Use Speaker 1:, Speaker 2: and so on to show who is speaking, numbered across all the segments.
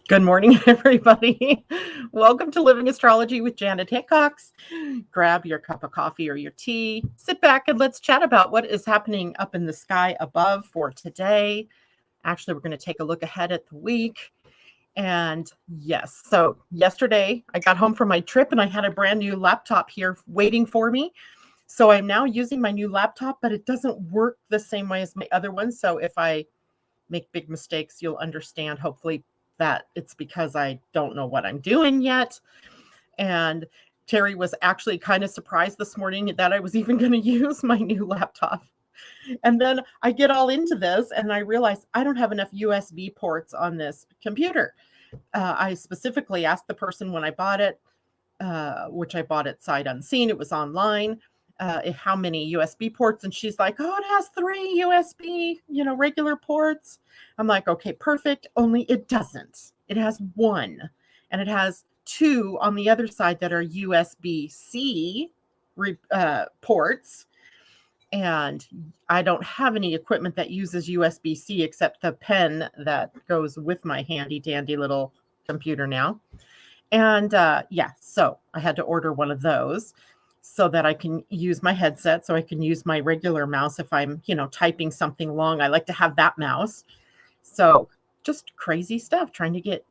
Speaker 1: Good morning, everybody. Welcome to Living Astrology with Janet Hickox. Grab your cup of coffee or your tea, sit back, and let's chat about what is happening up in the sky above for today. Actually, we're going to take a look ahead at the week. And yes, so yesterday I got home from my trip and I had a brand new laptop here waiting for me. So I'm now using my new laptop, but it doesn't work the same way as my other one. So if I make big mistakes, you'll understand, hopefully, that it's because I don't know what I'm doing yet. And Terry was actually kind of surprised this morning that I was even going to use my new laptop. And then I get all into this and I realize I don't have enough USB ports on this computer. I specifically asked the person when I bought it, which I bought it sight unseen, it was online, how many USB ports. And she's like, oh, it has 3 USB, regular ports. I'm like, okay, perfect. Only it doesn't. It has 1. And it has 2 on the other side that are USB-C ports. And I don't have any equipment that uses USB-C except the pen that goes with my handy dandy little computer now. And so I had to order one of those so that I can use my headset, so I can use my regular mouse if I'm, typing something long. I like to have that mouse. So just crazy stuff, trying to get,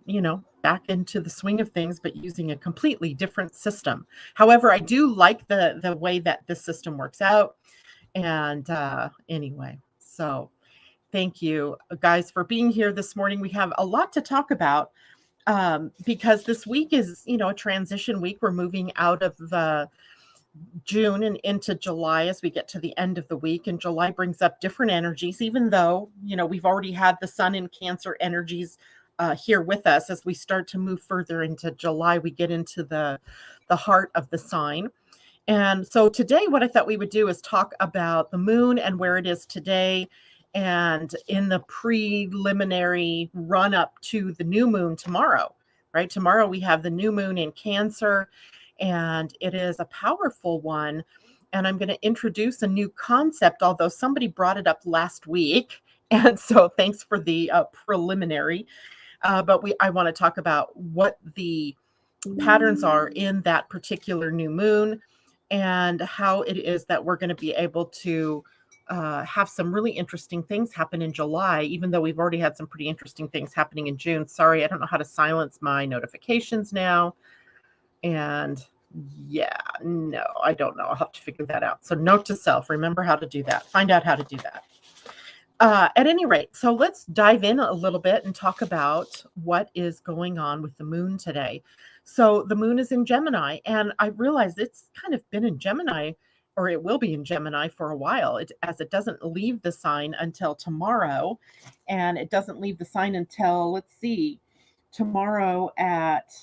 Speaker 1: back into the swing of things, but using a completely different system. However, I do like the way that this system works out. And anyway, so thank you guys for being here this morning. We have a lot to talk about. Because this week is, a transition week. We're moving out of the June and into July as we get to the end of the week. And July brings up different energies, even though, we've already had the Sun and Cancer energies here with us. As we start to move further into July, we get into the heart of the sign. And so today, what I thought we would do is talk about the moon and where it is today, and in the preliminary run up to the new moon tomorrow, right? Tomorrow we have the new moon in Cancer, and it is a powerful one. And I'm going to introduce a new concept, although somebody brought it up last week. And so thanks for the preliminary. But I want to talk about what the patterns are in that particular new moon and how it is that we're going to be able to have some really interesting things happen in July, even though we've already had some pretty interesting things happening in June. Sorry, I don't know how to silence my notifications now. And yeah, no, I don't know. I'll have to figure that out. So note to self, remember how to do that. Find out how to do that. At any rate, so let's dive in a little bit and talk about what is going on with the moon today. So the moon is in Gemini, and I realize it's kind of been in Gemini, or it will be in Gemini for a while, as it doesn't leave the sign until tomorrow. And it doesn't leave the sign until, let's see, tomorrow at,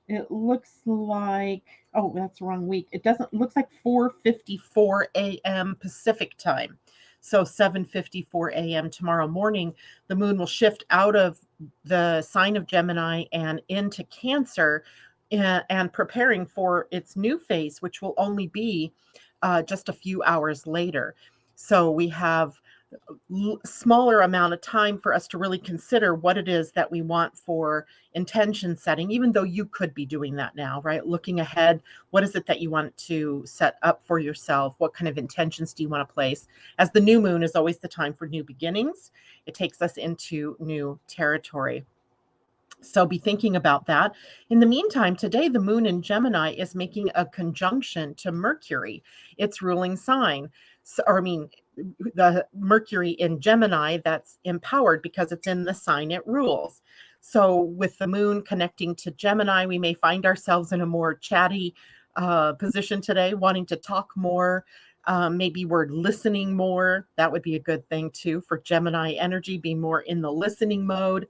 Speaker 1: it looks like, oh, that's the wrong week. It looks like 4:54 a.m. Pacific time. So 7:54 a.m. tomorrow morning, the moon will shift out of the sign of Gemini and into Cancer, and preparing for its new phase, which will only be just a few hours later. So we have smaller amount of time for us to really consider what it is that we want for intention setting, even though you could be doing that now, right? Looking ahead, what is it that you want to set up for yourself? What kind of intentions do you want to place? As the new moon is always the time for new beginnings, it takes us into new territory. So be thinking about that. In the meantime, today the moon in Gemini is making a conjunction to Mercury, its ruling sign. The Mercury in Gemini, that's empowered because it's in the sign it rules. So with the moon connecting to Gemini, we may find ourselves in a more chatty position today, wanting to talk more. Maybe we're listening more. That would be a good thing too for Gemini energy, be more in the listening mode.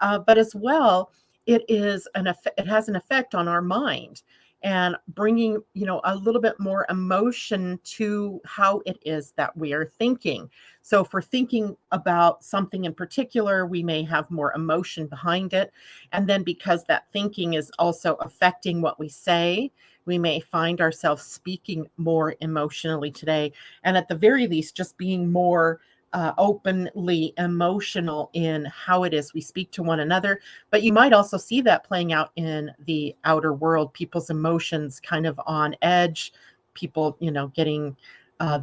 Speaker 1: But as well, it has an effect on our mind, and bringing, a little bit more emotion to how it is that we are thinking. So if we're thinking about something in particular, we may have more emotion behind it. And then because that thinking is also affecting what we say, we may find ourselves speaking more emotionally today. And at the very least, just being more openly emotional in how it is we speak to one another. But you might also see that playing out in the outer world, people's emotions kind of on edge, people, getting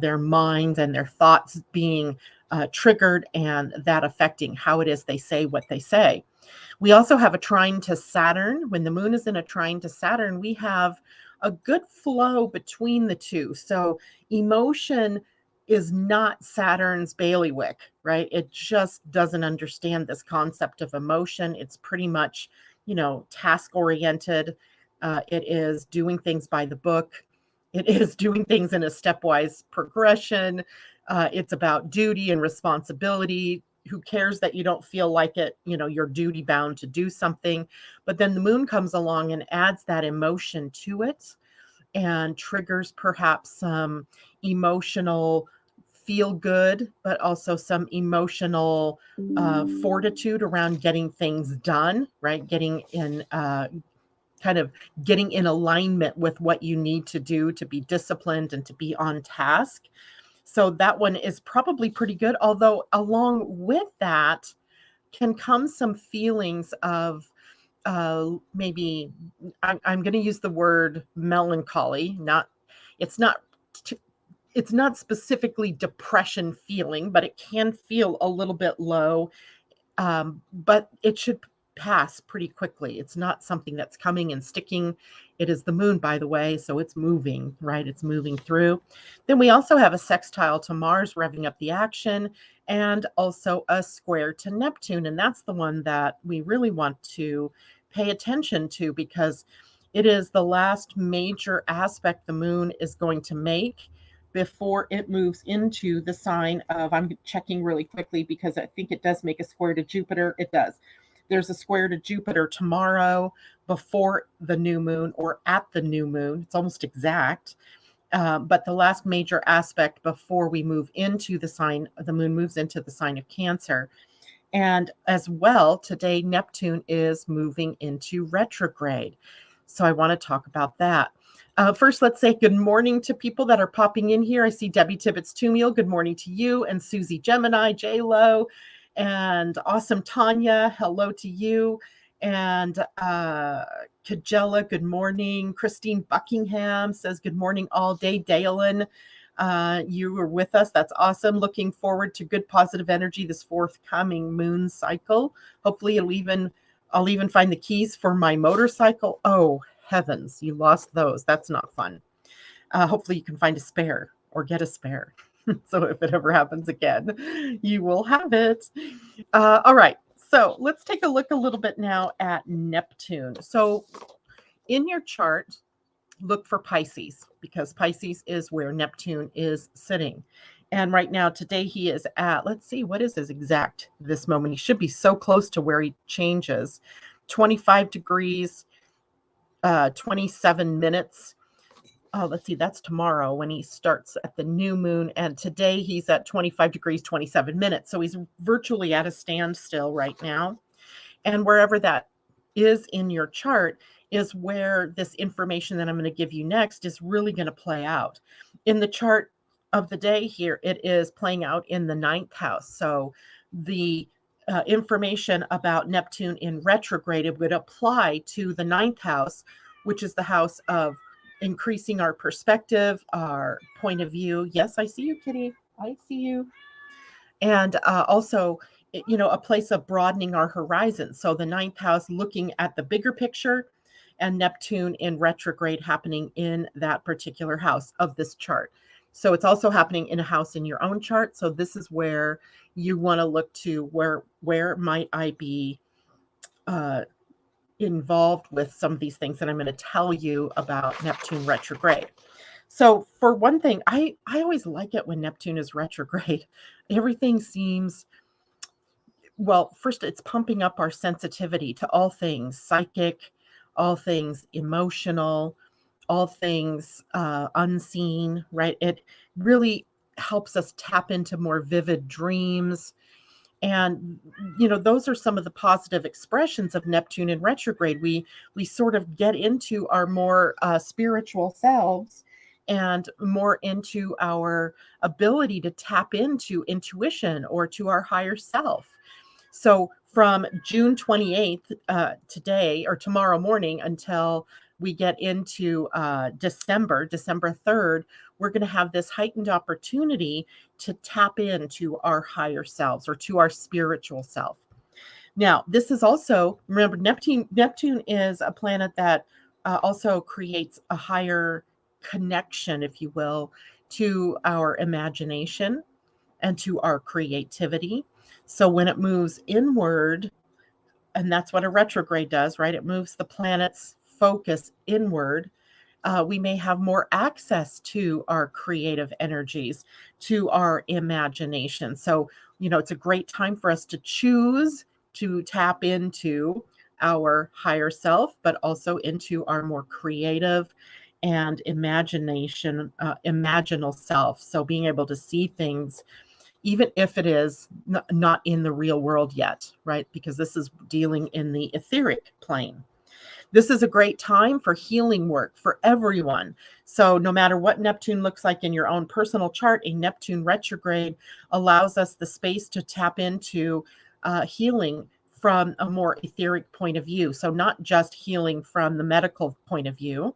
Speaker 1: their minds and their thoughts being triggered, and that affecting how it is they say what they say. We also have a trine to Saturn. When the moon is in a trine to Saturn, we have a good flow between the two. So emotion is not Saturn's bailiwick, right? It just doesn't understand this concept of emotion. It's pretty much, task oriented. It is doing things by the book. It is doing things in a stepwise progression. It's about duty and responsibility. Who cares that you don't feel like it, you're duty bound to do something. But then the moon comes along and adds that emotion to it and triggers perhaps some emotional feel good, but also some emotional fortitude around getting things done, right? Getting in kind of getting in alignment with what you need to do to be disciplined and to be on task. So that one is probably pretty good. Although along with that can come some feelings of maybe I'm going to use the word melancholy. It's not it's not specifically depression feeling, but it can feel a little bit low. But it should pass pretty quickly. It's not something that's coming and sticking. It is the moon, by the way, so it's moving, right? It's moving through. Then we also have a sextile to Mars revving up the action, and also a square to Neptune. And that's the one that we really want to pay attention to, because it is the last major aspect the moon is going to make before it moves into the sign of, I'm checking really quickly because I think it does make a square to Jupiter. It does. There's a square to Jupiter tomorrow before the new moon, or at the new moon. It's almost exact. But the last major aspect before we move into the sign, the moon moves into the sign of Cancer. And as well, today, Neptune is moving into retrograde. So I want to talk about that. First, let's say good morning to people that are popping in here. I see Debbie Tibbetts-Tumiel. Good morning to you. And Susie Gemini, J-Lo, and awesome Tanya. Hello to you. And Kajella, good morning. Christine Buckingham says good morning all day. Dalen, you were with us. That's awesome. Looking forward to good positive energy this forthcoming moon cycle. Hopefully I'll even find the keys for my motorcycle. Oh, heavens, you lost those. That's not fun. Hopefully you can find a spare or get a spare. So if it ever happens again, you will have it. All right. So let's take a look a little bit now at Neptune. So in your chart, look for Pisces, because Pisces is where Neptune is sitting. And right now, today he is at, let's see, what is his exact this moment? He should be so close to where he changes. 25 degrees, 27 minutes. Oh, let's see, that's tomorrow when he starts at the new moon. And today he's at 25 degrees, 27 minutes. So he's virtually at a standstill right now. And wherever that is in your chart is where this information that I'm going to give you next is really going to play out. In the chart of the day here, it is playing out in the 9th house. So the information about Neptune in retrograde would apply to the 9th house, which is the house of increasing our perspective, our point of view. Yes, I see you, Kitty. I see you. And also, a place of broadening our horizons. So the 9th house looking at the bigger picture, and Neptune in retrograde happening in that particular house of this chart. So it's also happening in a house in your own chart. So this is where you want to look to where might I be involved with some of these things that I'm going to tell you about Neptune retrograde. So for one thing, I always like it when Neptune is retrograde. Everything seems, well, first it's pumping up our sensitivity to all things psychic, all things emotional, all things unseen, right? It really helps us tap into more vivid dreams. And, those are some of the positive expressions of Neptune in retrograde. We sort of get into our more spiritual selves and more into our ability to tap into intuition or to our higher self. So from June 28th, today or tomorrow morning, until we get into December 3rd, we're going to have this heightened opportunity to tap into our higher selves or to our spiritual self. Now, this is also, remember, Neptune is a planet that also creates a higher connection, if you will, to our imagination and to our creativity. So when it moves inward, and that's what a retrograde does, right? It moves the planet's focus inward. We may have more access to our creative energies, to our imagination. So, it's a great time for us to choose to tap into our higher self, but also into our more creative and imaginal self. So being able to see things, even if it is not in the real world yet, right? Because this is dealing in the etheric plane. This is a great time for healing work for everyone. So no matter what Neptune looks like in your own personal chart, a Neptune retrograde allows us the space to tap into healing from a more etheric point of view. So not just healing from the medical point of view,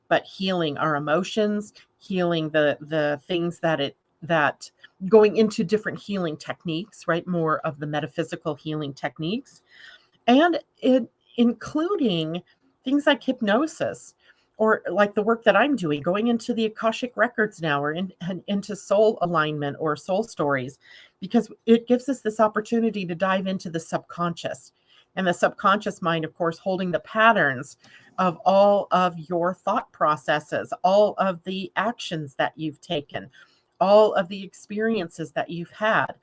Speaker 1: but healing our emotions, healing the things that going into different healing techniques, right? More of the metaphysical healing techniques, and it including things like hypnosis, or like the work that I'm doing, going into the Akashic records now, or into soul alignment or soul stories, because it gives us this opportunity to dive into the subconscious. And the subconscious mind, of course, holding the patterns of all of your thought processes, all of the actions that you've taken, all of the experiences that you've had,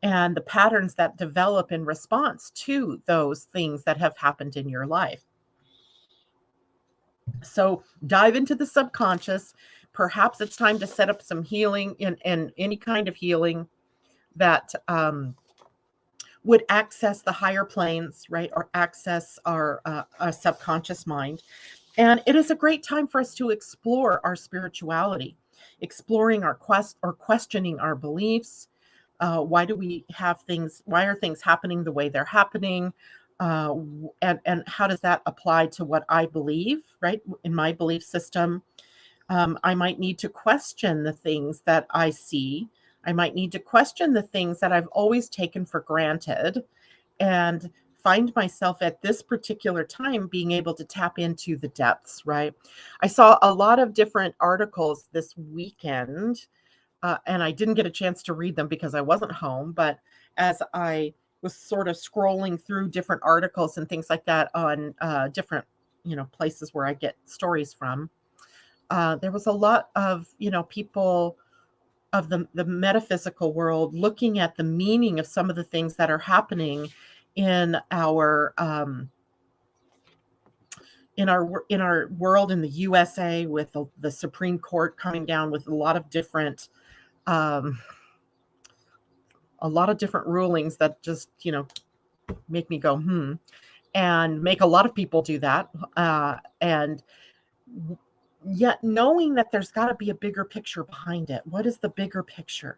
Speaker 1: and the patterns that develop in response to those things that have happened in your life. So dive into the subconscious. Perhaps it's time to set up some healing and any kind of healing that would access the higher planes, right? Or access our subconscious mind. And it is a great time for us to explore our spirituality, exploring our quest or questioning our beliefs. Why do we have things? Why are things happening the way they're happening? And how does that apply to what I believe, right? In my belief system, I might need to question the things that I see. I might need to question the things that I've always taken for granted, and find myself at this particular time being able to tap into the depths, right? I saw a lot of different articles this weekend, and I didn't get a chance to read them because I wasn't home. But as I was sort of scrolling through different articles and things like that on different, places where I get stories from, there was a lot of, people of the metaphysical world looking at the meaning of some of the things that are happening in our world, in the USA, with the Supreme Court coming down with a lot of different rulings that just make me go and make a lot of people do that, and yet knowing that there's got to be a bigger picture behind it. What is the bigger picture?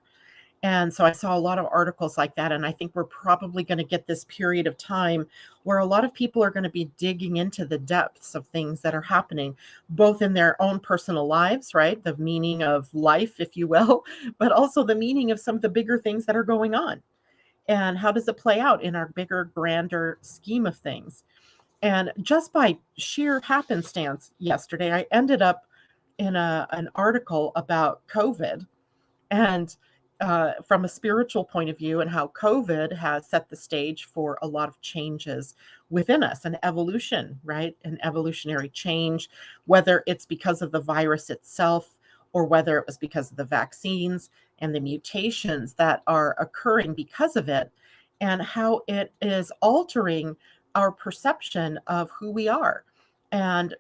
Speaker 1: And so I saw a lot of articles like that. And I think we're probably going to get this period of time where a lot of people are going to be digging into the depths of things that are happening, both in their own personal lives, right? The meaning of life, if you will, but also the meaning of some of the bigger things that are going on. And how does it play out in our bigger, grander scheme of things? And just by sheer happenstance yesterday, I ended up in an article about COVID, and from a spiritual point of view, and how COVID has set the stage for a lot of changes within us, an evolution, right? An evolutionary change, whether it's because of the virus itself or whether it was because of the vaccines and the mutations that are occurring because of it, and how it is altering our perception of who we are. And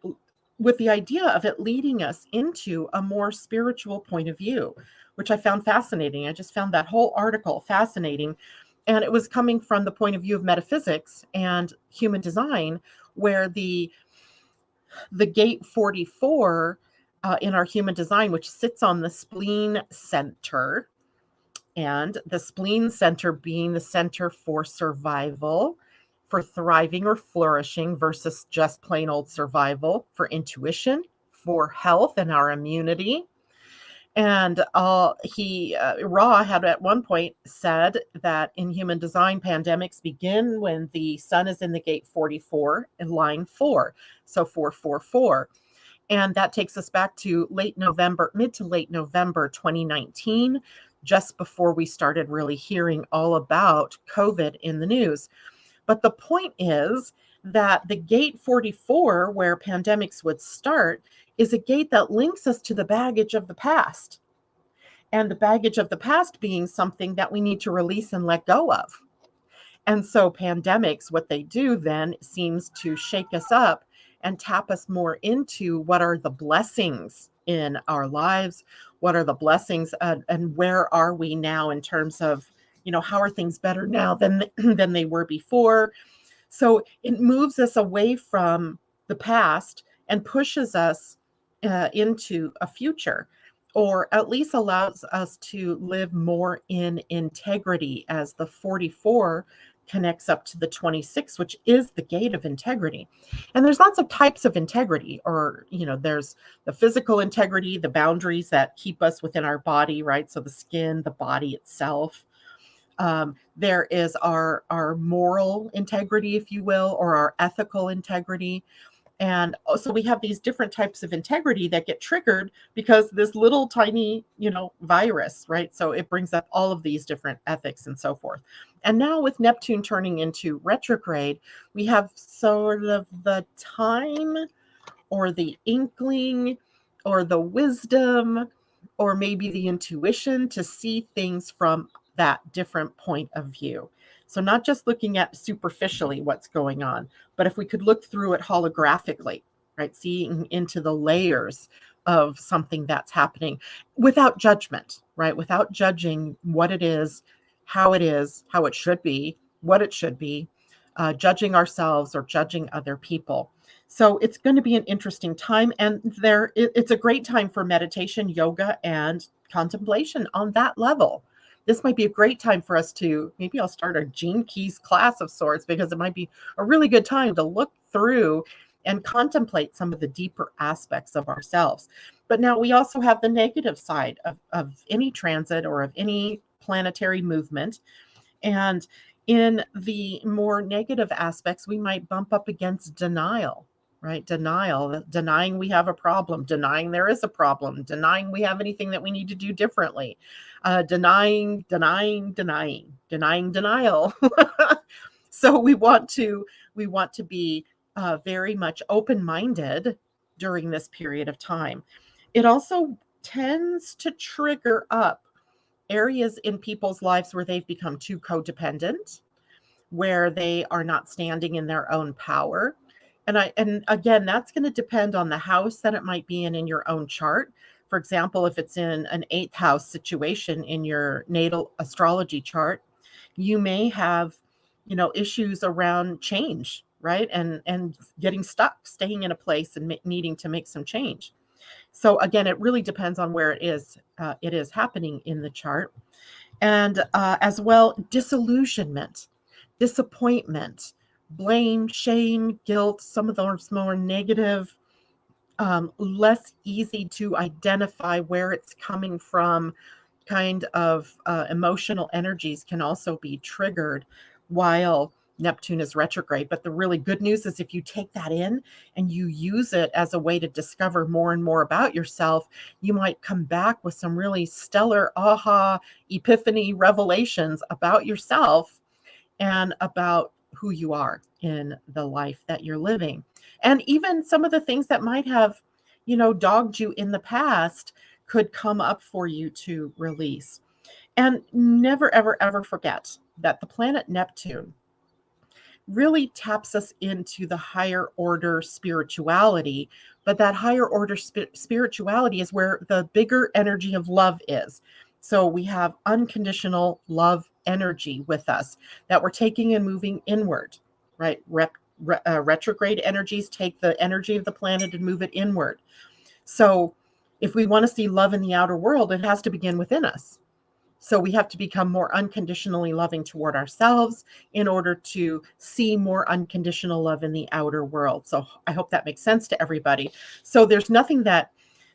Speaker 1: with the idea of it leading us into a more spiritual point of view, which I found fascinating. I just found that whole article fascinating. And it was coming from the point of view of metaphysics and human design, where the gate 44 in our human design, which sits on the spleen center. And the spleen center being the center for survival, for thriving or flourishing versus just plain old survival, for intuition, for health and our immunity. And Ra had at one point said that in human design, pandemics begin when the sun is in the gate 44 in line 4. So 444. And that takes us back to mid to late November 2019, just before we started really hearing all about COVID in the news. But the point is that the gate 44, where pandemics would start, is a gate that links us to the baggage of the past. And the baggage of the past being something that we need to release and let go of. And so pandemics, what they do then seems to shake us up and tap us more into what are the blessings in our lives, what are the blessings, and where are we now in terms of, how are things better now than they were before. So it moves us away from the past and pushes us into a future, or at least allows us to live more in integrity, as the 44 connects up to the 26, which is the gate of integrity. And there's lots of types of integrity, or, there's the physical integrity, the boundaries that keep us within our body, right? So the skin, the body itself. There is our moral integrity, if you will, or our ethical integrity. And so we have these different types of integrity that get triggered because this little tiny, virus, right? So it brings up all of these different ethics and so forth. And now with Neptune turning into retrograde, we have sort of the time or the inkling or the wisdom or maybe the intuition to see things from that different point of view. So not just looking at superficially what's going on, but if we could look through it holographically, right? Seeing into the layers of something that's happening without judgment, right? Without judging what it is, how it should be, what it should be, judging ourselves or judging other people. So it's going to be an interesting time. And it's a great time for meditation, yoga, and contemplation on that level. This might be a great time for us to, maybe I'll start a Gene Keys class of sorts, because it might be a really good time to look through and contemplate some of the deeper aspects of ourselves. But now we also have the negative side of any transit or of any planetary movement. And in the more negative aspects, we might bump up against denial, right? Denying we have a problem, denying there is a problem, denying we have anything that we need to do differently, denying denial. So we want to be very much open-minded during this period of time. It also tends to trigger up areas in people's lives where they've become too codependent, where they are not standing in their own power. And again, that's going to depend on the house that it might be in your own chart. For example, if it's in an 8th house situation in your natal astrology chart, you may have, issues around change, right? And getting stuck, staying in a place and needing to make some change. So again, it really depends on where it is happening in the chart. And as well, disillusionment, disappointment, blame, shame, guilt, some of those more negative, less easy to identify where it's coming from kind of emotional energies can also be triggered while Neptune is retrograde. But the really good news is if you take that in and you use it as a way to discover more and more about yourself, you might come back with some really stellar aha, epiphany revelations about yourself and about who you are in the life that you're living. And even some of the things that might have, dogged you in the past could come up for you to release. And never, ever, ever forget that the planet Neptune really taps us into the higher order spirituality, but that higher order spirituality is where the bigger energy of love is. So we have unconditional love energy with us that we're taking and moving inward, right? Retrograde energies take the energy of the planet and move it inward. So if we want to see love in the outer world, it has to begin within us. So we have to become more unconditionally loving toward ourselves in order to see more unconditional love in the outer world. So I hope that makes sense to everybody. So there's nothing that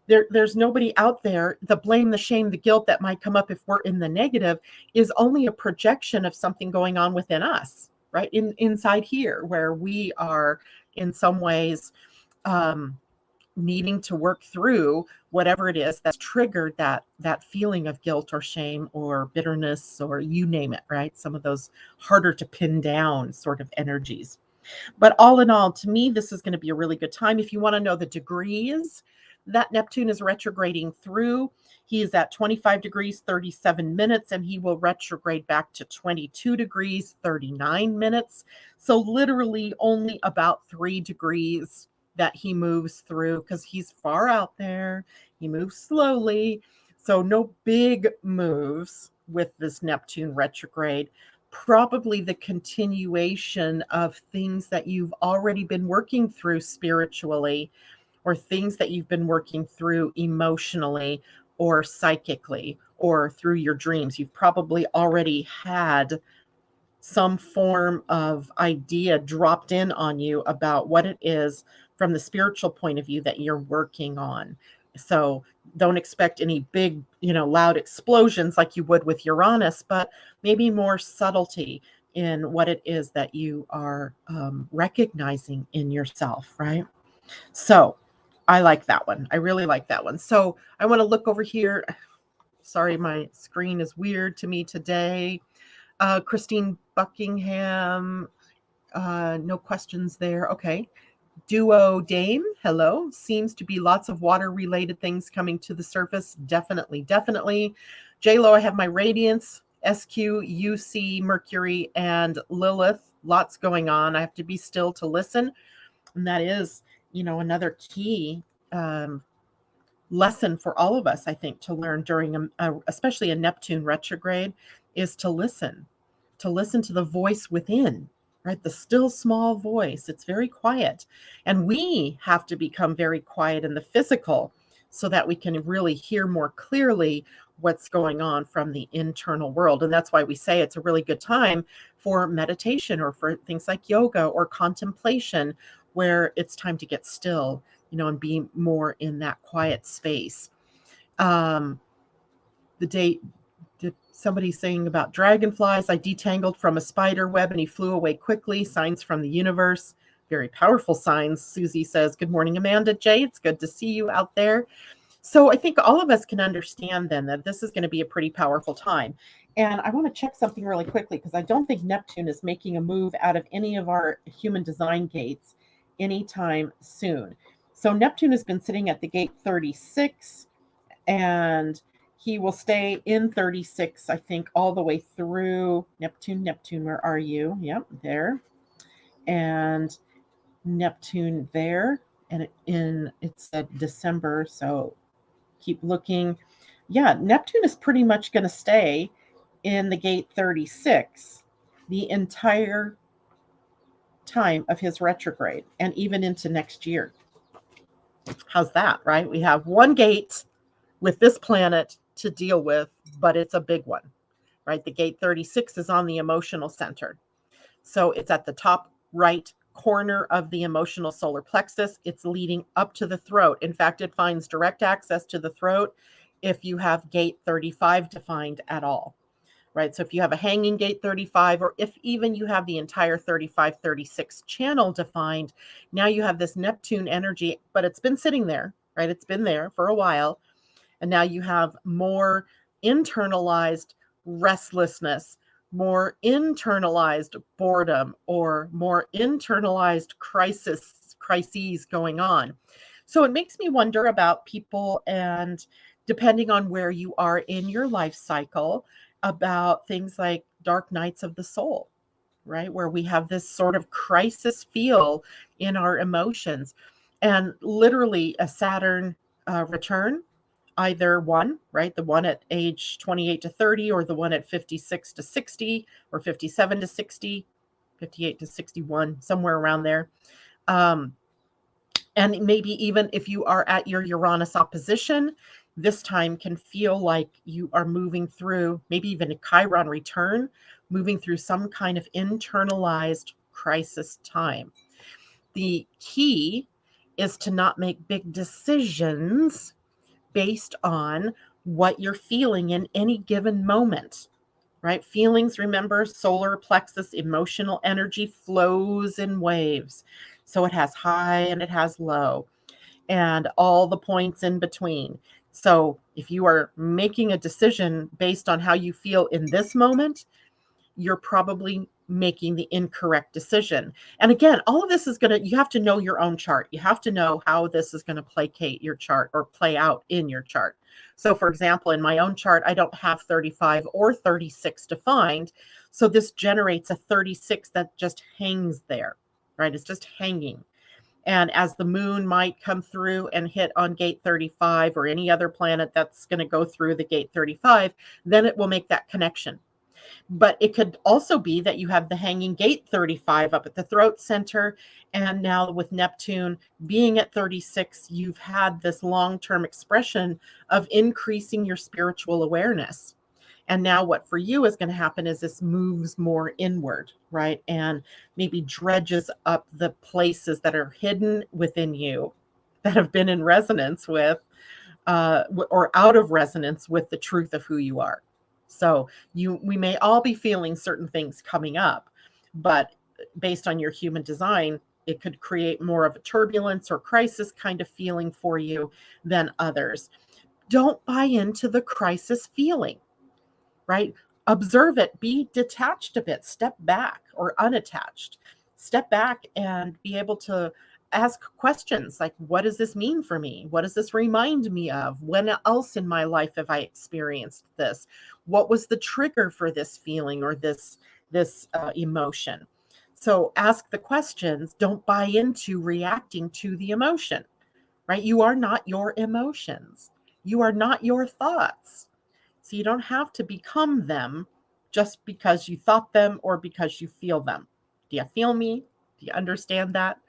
Speaker 1: there's nobody out there. The blame, the shame, the guilt that might come up if we're in the negative is only a projection of something going on within us, right? Inside here, where we are in some ways needing to work through whatever it is that's triggered that feeling of guilt or shame or bitterness, or you name it, right? Some of those harder to pin down sort of energies. But all in all, to me, this is going to be a really good time. If you want to know the degrees that Neptune is retrograding through, he is at 25 degrees, 37 minutes, and he will retrograde back to 22 degrees, 39 minutes. So literally only about 3 degrees that he moves through, because he's far out there. He moves slowly. So no big moves with this Neptune retrograde. Probably the continuation of things that you've already been working through spiritually, or things that you've been working through emotionally or psychically or through your dreams. You've probably already had some form of idea dropped in on you about what it is from the spiritual point of view that you're working on. So don't expect any big, loud explosions like you would with Uranus, but maybe more subtlety in what it is that you are recognizing in yourself, right? So I like that one. I really like that one. So I want to look over here. Sorry, my screen is weird to me today. Christine Buckingham, no questions there. Okay. Duo Dame, hello. Seems to be lots of water-related things coming to the surface. Definitely, definitely. J-Lo, I have my Radiance, SQ, UC, Mercury, and Lilith. Lots going on. I have to be still to listen. And that is, another key lesson for all of us, I think, to learn during, especially a Neptune retrograde, is to listen to the voice within, right? The still small voice. It's very quiet. And we have to become very quiet in the physical so that we can really hear more clearly what's going on from the internal world. And that's why we say it's a really good time for meditation or for things like yoga or contemplation, where it's time to get still, and be more in that quiet space. The date, somebody saying about dragonflies, I detangled from a spider web and he flew away quickly. Signs from the universe. Very powerful signs. Susie says, good morning, Amanda. Jay, it's good to see you out there. So I think all of us can understand then that this is going to be a pretty powerful time. And I want to check something really quickly, because I don't think Neptune is making a move out of any of our human design gates anytime soon. So Neptune has been sitting at the gate 36, and he will stay in 36, I think, all the way through Neptune. Neptune, where are you? Yep, there. And Neptune there. And it's December, so keep looking. Yeah, Neptune is pretty much going to stay in the gate 36 the entire time of his retrograde, and even into next year. How's that, right? We have one gate with this planet to deal with, but it's a big one, right? The gate 36 is on the emotional center. So it's at the top right corner of the emotional solar plexus. It's leading up to the throat. In fact, it finds direct access to the throat if you have gate 35 defined at all, right? So if you have a hanging gate 35, or if even you have the entire 35-36 channel defined, now you have this Neptune energy, but it's been sitting there, right? It's been there for a while. And now you have more internalized restlessness, more internalized boredom, or more internalized crises going on. So it makes me wonder about people, and depending on where you are in your life cycle, about things like dark nights of the soul, right? Where we have this sort of crisis feel in our emotions, and literally a Saturn return. Either one, right? The one at age 28 to 30, or the one at 56 to 60, or 57 to 60, 58 to 61, somewhere around there. And And maybe even if you are at your Uranus opposition, this time can feel like you are moving through maybe even a Chiron return, moving through some kind of internalized crisis time. The key is to not make big decisions based on what you're feeling in any given moment, right? Feelings, remember, solar plexus, emotional energy flows in waves. So it has high and it has low and all the points in between. So if you are making a decision based on how you feel in this moment, you're probably making the incorrect decision. And again, all of this is going to, you have to know your own chart. You have to know how this is going to placate your chart or play out in your chart. So for example, in my own chart, I don't have 35 or 36 defined. So this generates a 36 that just hangs there, right? It's just hanging. And as the moon might come through and hit on gate 35 or any other planet that's going to go through the gate 35, then it will make that connection. But it could also be that you have the hanging gate 35 up at the throat center. And now with Neptune being at 36, you've had this long-term expression of increasing your spiritual awareness. And now what for you is going to happen is this moves more inward, right? And maybe dredges up the places that are hidden within you that have been in resonance with or out of resonance with the truth of who you are. So we may all be feeling certain things coming up, but based on your human design, it could create more of a turbulence or crisis kind of feeling for you than others. Don't buy into the crisis feeling, right? Observe it, be detached a bit, step back or unattached. Step back and be able to ask questions like, what does this mean for me? What does this remind me of? When else in my life have I experienced this? What was the trigger for this feeling or this emotion? So ask the questions. Don't buy into reacting to the emotion, right? You are not your emotions. You are not your thoughts. So you don't have to become them just because you thought them or because you feel them. Do you feel me? Do you understand that?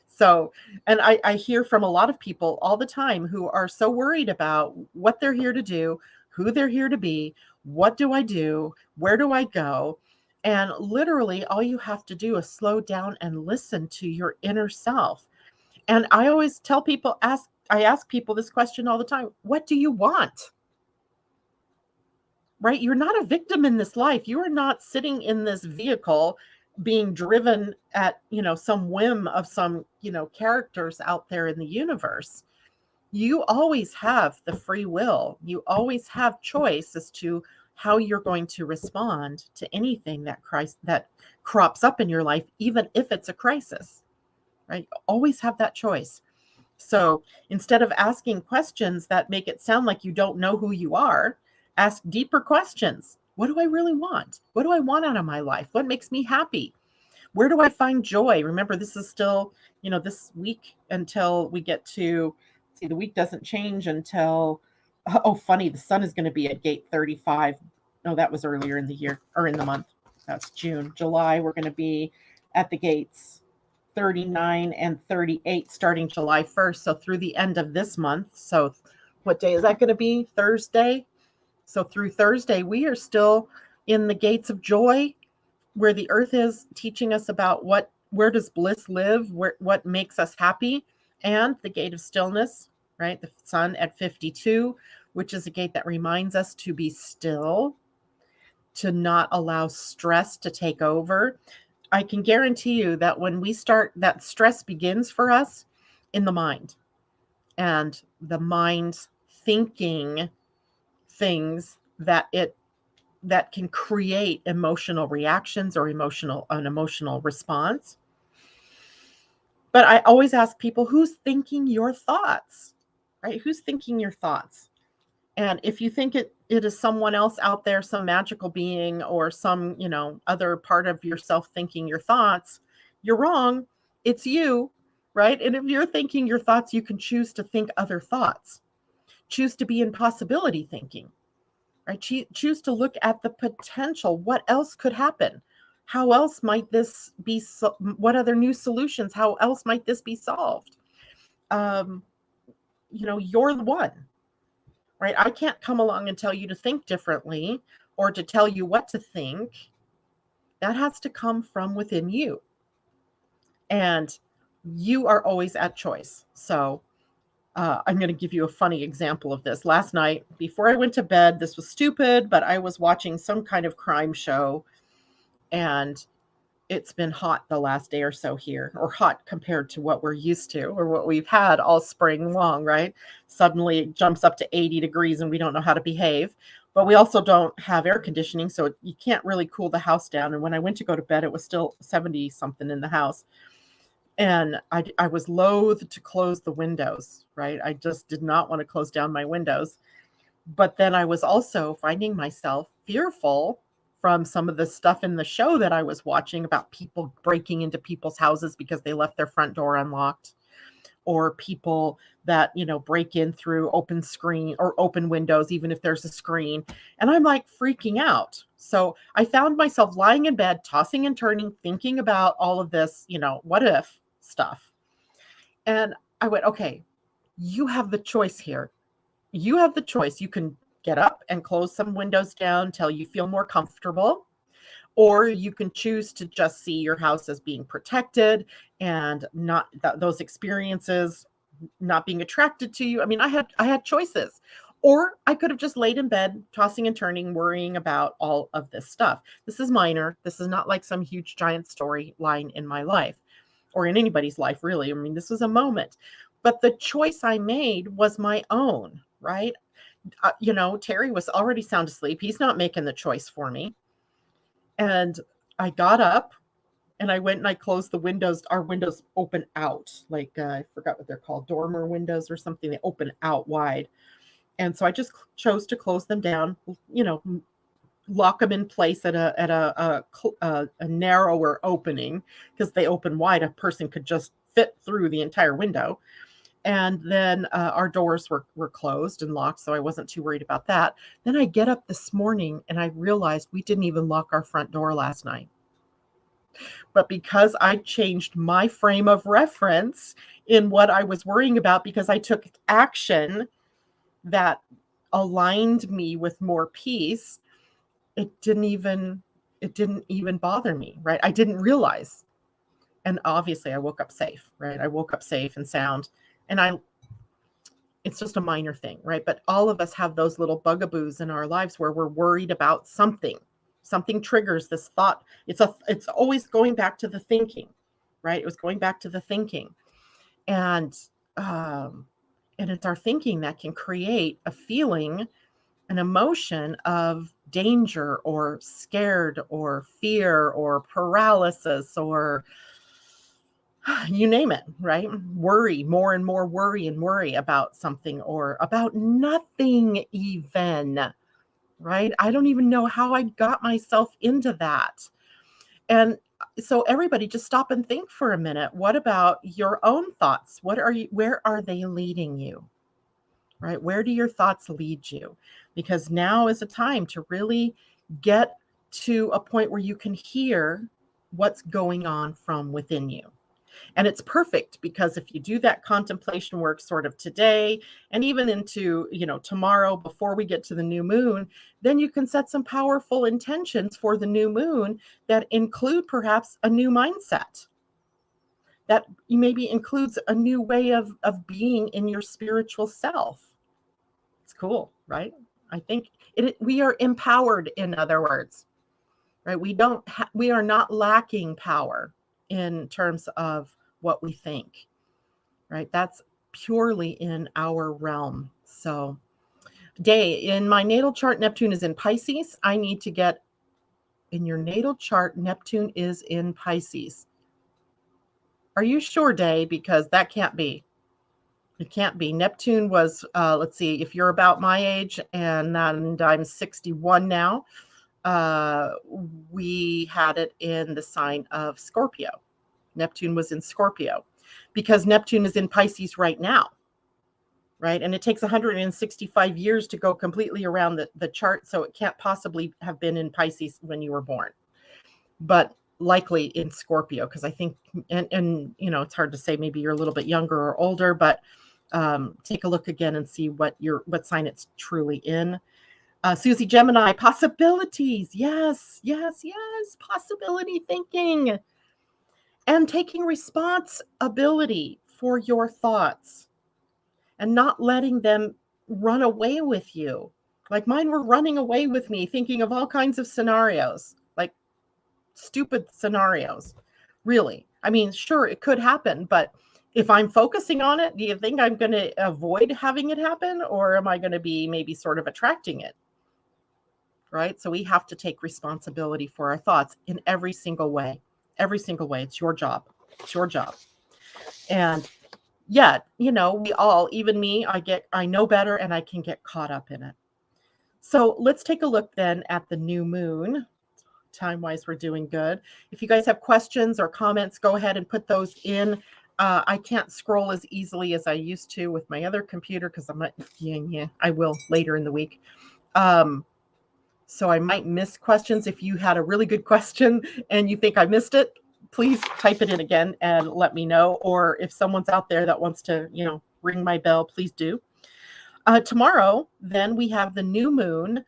Speaker 1: So, and I hear from a lot of people all the time who are so worried about what they're here to do, who they're here to be, what do I do, where do I go? And literally all you have to do is slow down and listen to your inner self. And I always tell people, I ask people this question all the time. What do you want? Right? You're not a victim in this life. You are not sitting in this vehicle being driven at, some whim of some, characters out there in the universe. You always have the free will. You always have choice as to how you're going to respond to anything that crops up in your life, even if it's a crisis, right? You always have that choice. So instead of asking questions that make it sound like you don't know who you are, ask deeper questions. What do I really want? What do I want out of my life? What makes me happy? Where do I find joy? Remember, this is still, this week until we get to, the week doesn't change until, oh, funny, the sun is going to be at gate 35. No, that was earlier in the year or in the month. That's June. July, we're going to be at the gates 39 and 38 starting July 1st. So through the end of this month. So what day is that going to be? Thursday? So through Thursday, we are still in the gates of joy, where the earth is teaching us about where does bliss live, what makes us happy, and the gate of stillness, right? The sun at 52, which is a gate that reminds us to be still, to not allow stress to take over. I can guarantee you that when we start, that stress begins for us in the mind, and the mind's thinking things that can create emotional reactions or an emotional response. But I always ask people, who's thinking your thoughts, right? Who's thinking your thoughts? And if you think it is someone else out there, some magical being or some, other part of yourself thinking your thoughts, you're wrong. It's you, right? And if you're thinking your thoughts, you can choose to think other thoughts. Choose to be in possibility thinking. Right? Choose to look at the potential. What else could happen? How else might this be? What other new solutions? How else might this be solved? um, you're the one, right? I can't come along and tell you to think differently or to tell you what to think. That has to come from within you. And you are always at choice. So I'm going to give you a funny example of this. Last night, before I went to bed, this was stupid, but I was watching some kind of crime show, and it's been hot the last day or so here, or hot compared to what we're used to or what we've had all spring long, right? Suddenly it jumps up to 80 degrees and we don't know how to behave. But we also don't have air conditioning, so you can't really cool the house down. And when I went to go to bed, it was still 70 something in the house. And I was loath to close the windows, right? I just did not want to close down my windows. But then I was also finding myself fearful from some of the stuff in the show that I was watching about people breaking into people's houses because they left their front door unlocked, or people that, break in through open screen or open windows, even if there's a screen. And I'm like freaking out. So I found myself lying in bed, tossing and turning, thinking about all of this, what if stuff. And I went, okay, you have the choice here. You have the choice. You can get up and close some windows down till you feel more comfortable, or you can choose to just see your house as being protected and not those experiences not being attracted to you. I mean, I had choices. Or I could have just laid in bed, tossing and turning, worrying about all of this stuff. This is minor. This is not like some huge giant storyline in my life or in anybody's life, really. I mean, this was a moment. But the choice I made was my own, right? Terry was already sound asleep. He's not making the choice for me. And I got up and I went and I closed the windows. Our windows open out, like I forgot what they're called, dormer windows or something. They open out wide. And so I just chose to close them down, lock them in place at a narrower opening, because they open wide. A person could just fit through the entire window. And then our doors were closed and locked, so I wasn't too worried about that. Then I get up this morning and I realized we didn't even lock our front door last night. But because I changed my frame of reference in what I was worrying about, because I took action that aligned me with more peace, it didn't even bother me, right? I didn't realize. And obviously I woke up safe, right? I woke up safe and sound. And it's just a minor thing, right? But all of us have those little bugaboos in our lives where we're worried about something. Something triggers this thought. It's always going back to the thinking, right? It was going back to the thinking. And it's our thinking that can create a feeling, an emotion of danger or scared or fear or paralysis or you name it, right? Worry, more and more worry and worry about something or about nothing even, right? I don't even know how I got myself into that. And so everybody just stop and think for a minute. What about your own thoughts? Where are they leading you? Right? Where do your thoughts lead you? Because now is a time to really get to a point where you can hear what's going on from within you. And it's perfect because if you do that contemplation work sort of today and even into, tomorrow before we get to the new moon, then you can set some powerful intentions for the new moon that include perhaps a new mindset. That maybe includes a new way of being in your spiritual self. It's cool, right? I think we are empowered, in other words, right? We are not lacking power in terms of what we think, right? That's purely in our realm. So in my natal chart, Neptune is in Pisces. I need to get in your natal chart, Neptune is in Pisces. Are you sure, Day? Because that can't be. It can't be. Neptune was, let's see, if you're about my age and I'm 61 now, we had it in the sign of Scorpio. Neptune was in Scorpio because Neptune is in Pisces right now, right? And it takes 165 years to go completely around the chart, so it can't possibly have been in Pisces when you were born. But likely in Scorpio, because I think, and it's hard to say, maybe you're a little bit younger or older, but take a look again and see what sign it's truly in. Susie, Gemini, possibilities. Yes, yes, yes. Possibility thinking and taking responsibility for your thoughts and not letting them run away with you. Like mine were running away with me, thinking of all kinds of scenarios, like stupid scenarios. Really. I mean, sure, it could happen, but if I'm focusing on it, do you think I'm going to avoid having it happen, or am I going to be maybe sort of attracting it? Right? So we have to take responsibility for our thoughts in every single way. Every single way. It's your job. It's your job. And yet, we all, even me, I know better and I can get caught up in it. So let's take a look then at the new moon. Time-wise, we're doing good. If you guys have questions or comments, go ahead and put those in. I can't scroll as easily as I used to with my other computer because I will later in the week. So I might miss questions. If you had a really good question and you think I missed it, please type it in again and let me know. Or if someone's out there that wants to, ring my bell, please do. Tomorrow, then we have the new moon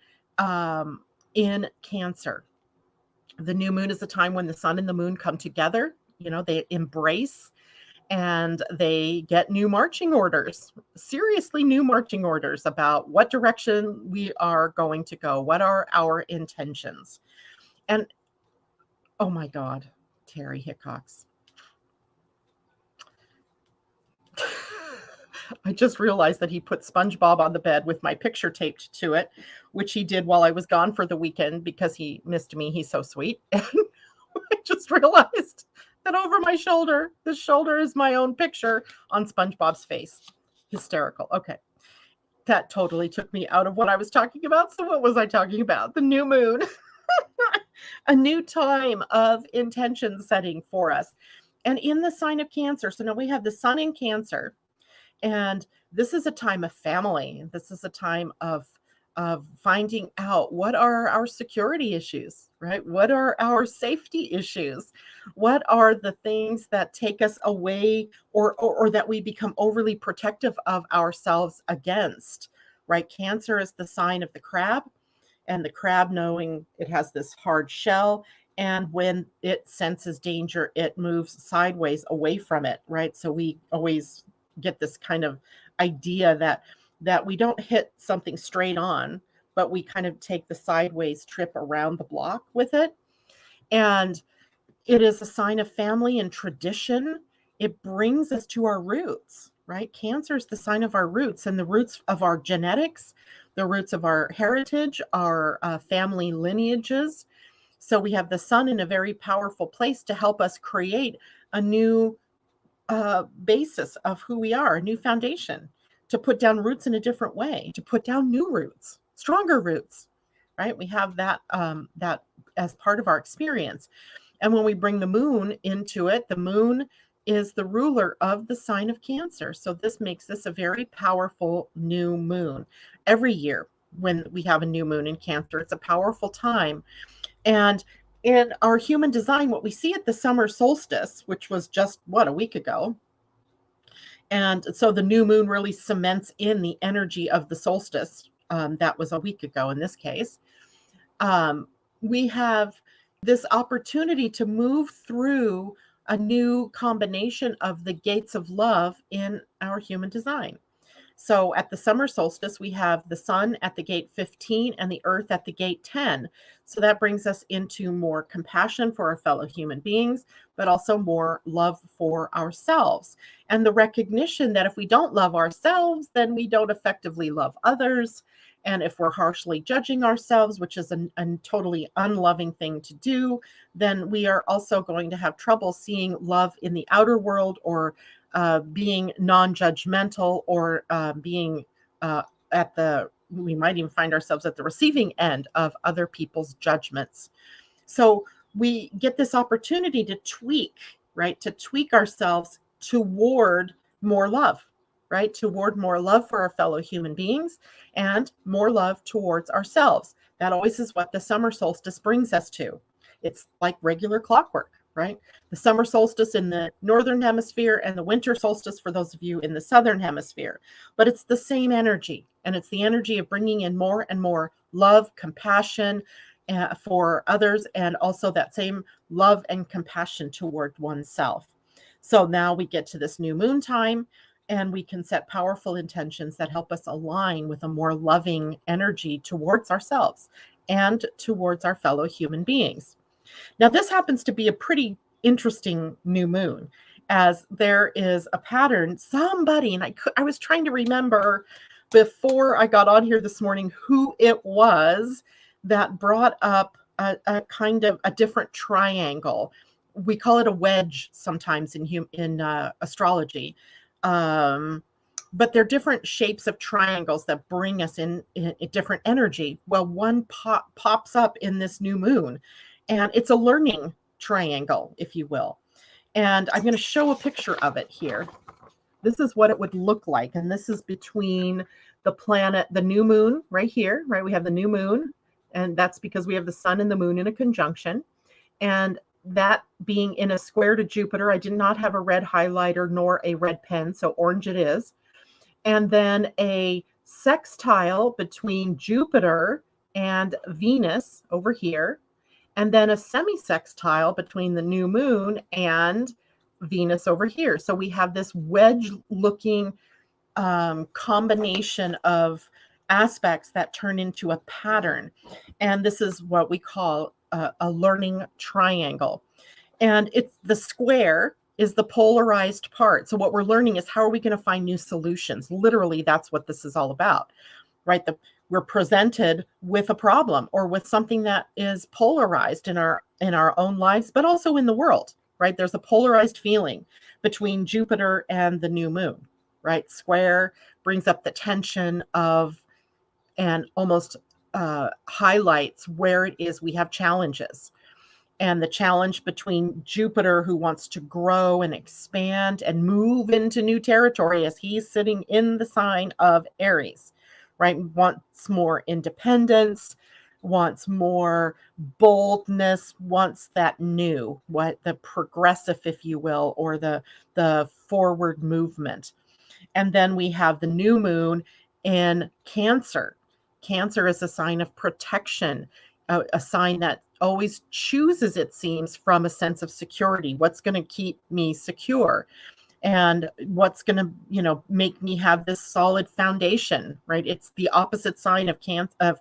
Speaker 1: in Cancer. The new moon is the time when the sun and the moon come together. They embrace and they get new marching orders, seriously new marching orders about what direction we are going to go. What are our intentions? And oh my God, Terry Hickox. I just realized that he put SpongeBob on the bed with my picture taped to it, which he did while I was gone for the weekend because he missed me. He's so sweet. And I just realized that over my shoulder, the shoulder is my own picture on SpongeBob's face. Hysterical. Okay. That totally took me out of what I was talking about. So what was I talking about? The new moon. A new time of intention setting for us. And in the sign of Cancer. So now we have the sun in Cancer. And this is a time of family. This is a time of finding out what are our security issues, right? What are our safety issues? What are the things that take us away or that we become overly protective of ourselves against, right? Cancer is the sign of the crab, and the crab, knowing it has this hard shell, and when it senses danger, it moves sideways away from it, right? So we always get this kind of idea that we don't hit something straight on, but we kind of take the sideways trip around the block with it. And it is a sign of family and tradition. It brings us to our roots, right? Cancer is the sign of our roots and the roots of our genetics, the roots of our heritage, our family lineages. So we have the sun in a very powerful place to help us create a new basis of who we are, a new foundation, to put down roots in a different way, to put down new roots, stronger roots, right? We have that that as part of our experience. And when we bring the moon into it, the moon is the ruler of the sign of Cancer. So this makes this a very powerful new moon. Every year when we have a new moon in Cancer, it's a powerful time. And in our human design, what we see at the summer solstice, which was just, a week ago. And so the new moon really cements in the energy of the solstice. That was a week ago in this case. We have this opportunity to move through a new combination of the gates of love in our human design. So at the summer solstice, we have the sun at the gate 15 and the earth at the gate 10. So that brings us into more compassion for our fellow human beings, but also more love for ourselves. And the recognition that if we don't love ourselves, then we don't effectively love others. And if we're harshly judging ourselves, which is a totally unloving thing to do, then we are also going to have trouble seeing love in the outer world, or being non-judgmental, or being we might even find ourselves at the receiving end of other people's judgments. So we get this opportunity to tweak, right? To tweak ourselves toward more love, right? Toward more love for our fellow human beings and more love towards ourselves. That always is what the summer solstice brings us to. It's like regular clockwork, right? The summer solstice in the northern hemisphere and the winter solstice for those of you in the southern hemisphere. But it's the same energy, and it's the energy of bringing in more and more love, compassion for others, and also that same love and compassion toward oneself. So now we get to this new moon time, and we can set powerful intentions that help us align with a more loving energy towards ourselves and towards our fellow human beings. Now, this happens to be a pretty interesting new moon, as there is a pattern. Somebody, and I was trying to remember before I got on here this morning who it was that brought up a kind of a different triangle. We call it a wedge sometimes in astrology. But they're different shapes of triangles that bring us in a different energy. Well, one pops up in this new moon, and it's a learning triangle, if you will. And I'm going to show a picture of it here. This is what it would look like. And this is between the planet, the new moon right here, right? We have the new moon, and that's because we have the sun and the moon in a conjunction. And that being in a square to Jupiter, I did not have a red highlighter nor a red pen, so orange it is. And then a sextile between Jupiter and Venus over here, and then a semi-sextile between the new moon and Venus over here. So we have this wedge-looking combination of aspects that turn into a pattern. And this is what we call a learning triangle. And it's the square is the polarized part. So what we're learning is, how are we going to find new solutions? Literally, that's what this is all about, right? We're presented with a problem or with something that is polarized in our own lives, but also in the world, right? There's a polarized feeling between Jupiter and the new moon, right? Square brings up the tension of, and almost highlights where it is we have challenges. And the challenge between Jupiter, who wants to grow and expand and move into new territory, as he's sitting in the sign of Aries, right? Wants more independence, wants more boldness, wants that new, what the progressive, if you will, or the forward movement. And then we have the new moon in Cancer. Cancer is a sign of protection, a sign that always chooses, it seems, from a sense of security. What's going to keep me secure? And what's going to, make me have this solid foundation, right? It's the opposite sign of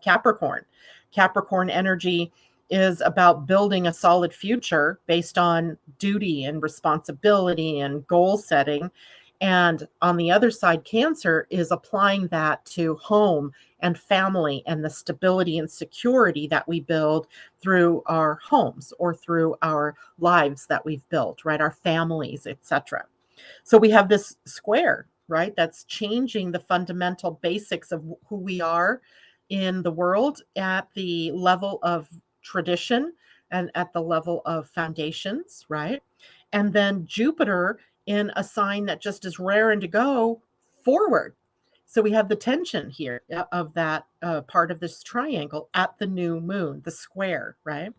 Speaker 1: Capricorn. Capricorn energy is about building a solid future based on duty and responsibility and goal setting. And on the other side, Cancer is applying that to home and family and the stability and security that we build through our homes or through our lives that we've built, right? Our families, etc. So we have this square, right? That's changing the fundamental basics of who we are in the world at the level of tradition and at the level of foundations, right? And then Jupiter in a sign that just is raring to go forward. So we have the tension here of that part of this triangle at the new moon, the square, right?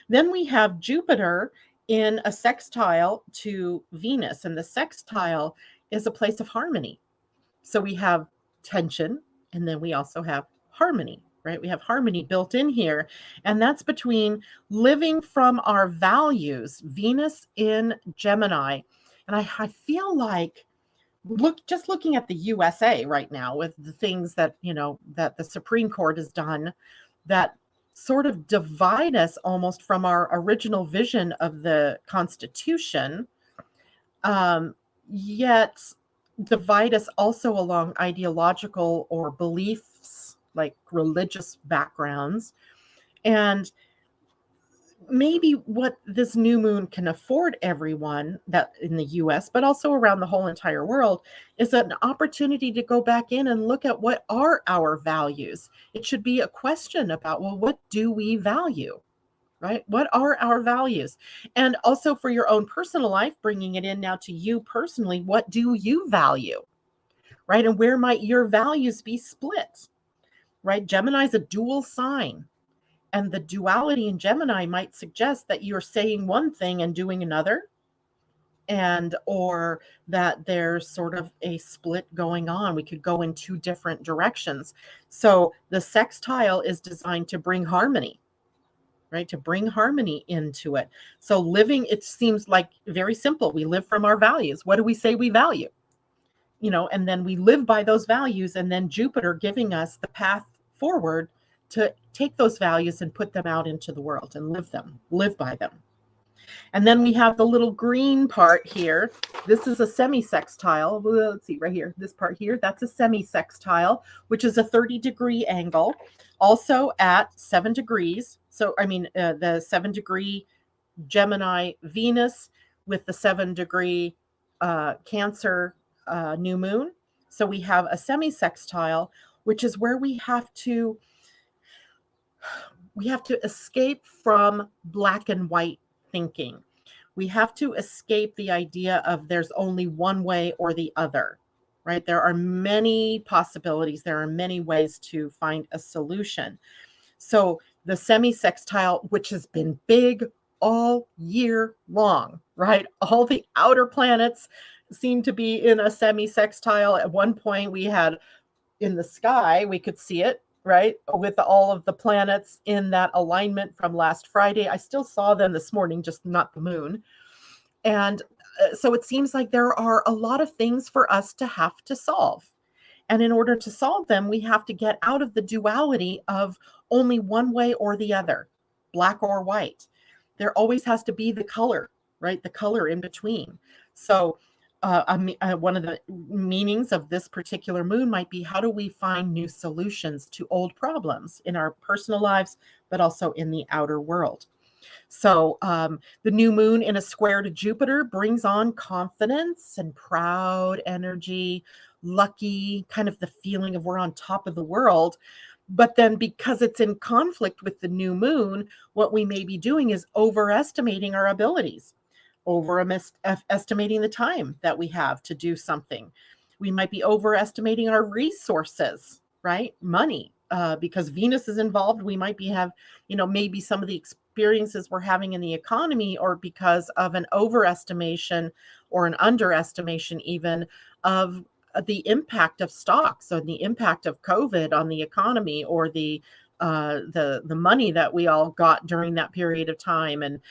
Speaker 1: Then we have Jupiter in a sextile to Venus, and the sextile is a place of harmony. So we have tension, and then we also have harmony, right? We have harmony built in here, and that's between living from our values, Venus in Gemini. And I feel like, looking at the USA right now with the things that, that the Supreme Court has done that sort of divide us almost from our original vision of the Constitution, yet divide us also along ideological or beliefs, like religious backgrounds. And maybe what this new moon can afford everyone that in the US, but also around the whole entire world, is an opportunity to go back in and look at what are our values. It should be a question about, well, what do we value, right? What are our values? And also for your own personal life, bringing it in now to you personally, what do you value, right? And where might your values be split, right? Gemini is a dual sign. And the duality in Gemini might suggest that you're saying one thing and doing another, and or that there's sort of a split going on. We could go in two different directions. So the sextile is designed to bring harmony, right? To bring harmony into it. So living, it seems like very simple. We live from our values. What do we say we value? And then we live by those values, and then Jupiter giving us the path forward to take those values and put them out into the world and live by them. And then we have the little green part here. This is a semi-sextile. Let's see right here. This part here, that's a semi-sextile, which is a 30-degree angle, also at 7 degrees. So, the 7-degree Gemini Venus with the 7-degree Cancer new moon. So we have a semi-sextile, which is where we have to escape from black and white thinking. We have to escape the idea of there's only one way or the other, right? There are many possibilities. There are many ways to find a solution. So the semi-sextile, which has been big all year long, right? All the outer planets seem to be in a semi-sextile. At one point we had in the sky, we could see it, right? With all of the planets in that alignment from last Friday. I still saw them this morning, just not the moon. And so it seems like there are a lot of things for us to have to solve. And in order to solve them, we have to get out of the duality of only one way or the other, black or white. There always has to be the color, right? The color in between. So one of the meanings of this particular moon might be, how do we find new solutions to old problems in our personal lives, but also in the outer world? So the new moon in a square to Jupiter brings on confidence and proud energy, lucky, kind of the feeling of we're on top of the world. But then because it's in conflict with the new moon, what we may be doing is overestimating our abilities, overestimating the time that we have to do something. We might be overestimating our resources, right? Money, because Venus is involved. We might maybe some of the experiences we're having in the economy, or because of an overestimation or an underestimation even of the impact of stocks or the impact of COVID on the economy, or the money that we all got during that period of time, and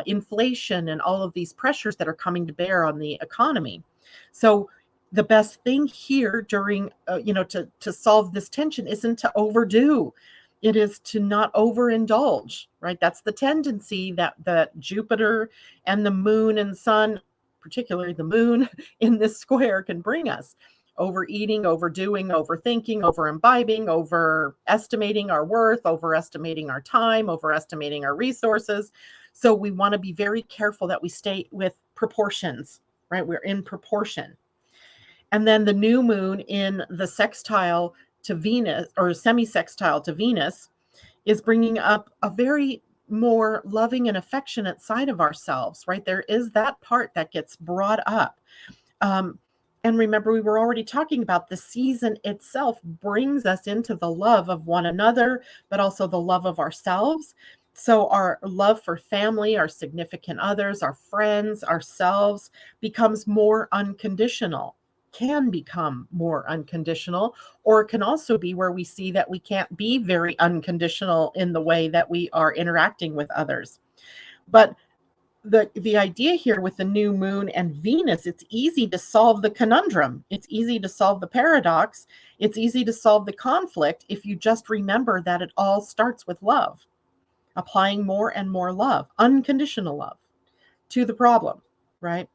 Speaker 1: inflation and all of these pressures that are coming to bear on the economy. So the best thing here during, to solve this tension isn't to overdo. It is to not overindulge, right? That's the tendency that Jupiter and the moon and sun, particularly the moon in this square, can bring us. Overeating, overdoing, overthinking, over-imbibing, overestimating our worth, overestimating our time, overestimating our resources. So we want to be very careful that we stay with proportions, right? We're in proportion. And then the new moon in the sextile to Venus, or semi-sextile to Venus, is bringing up a very more loving and affectionate side of ourselves, right? There is that part that gets brought up. And remember, we were already talking about the season itself brings us into the love of one another, but also the love of ourselves. So our love for family, our significant others, our friends, ourselves becomes more unconditional, can become more unconditional, or it can also be where we see that we can't be very unconditional in the way that we are interacting with others. But the idea here with the new moon and Venus, it's easy to solve the conundrum. It's easy to solve the paradox. It's easy to solve the conflict if you just remember that it all starts with love, applying more and more love, unconditional love to the problem, right?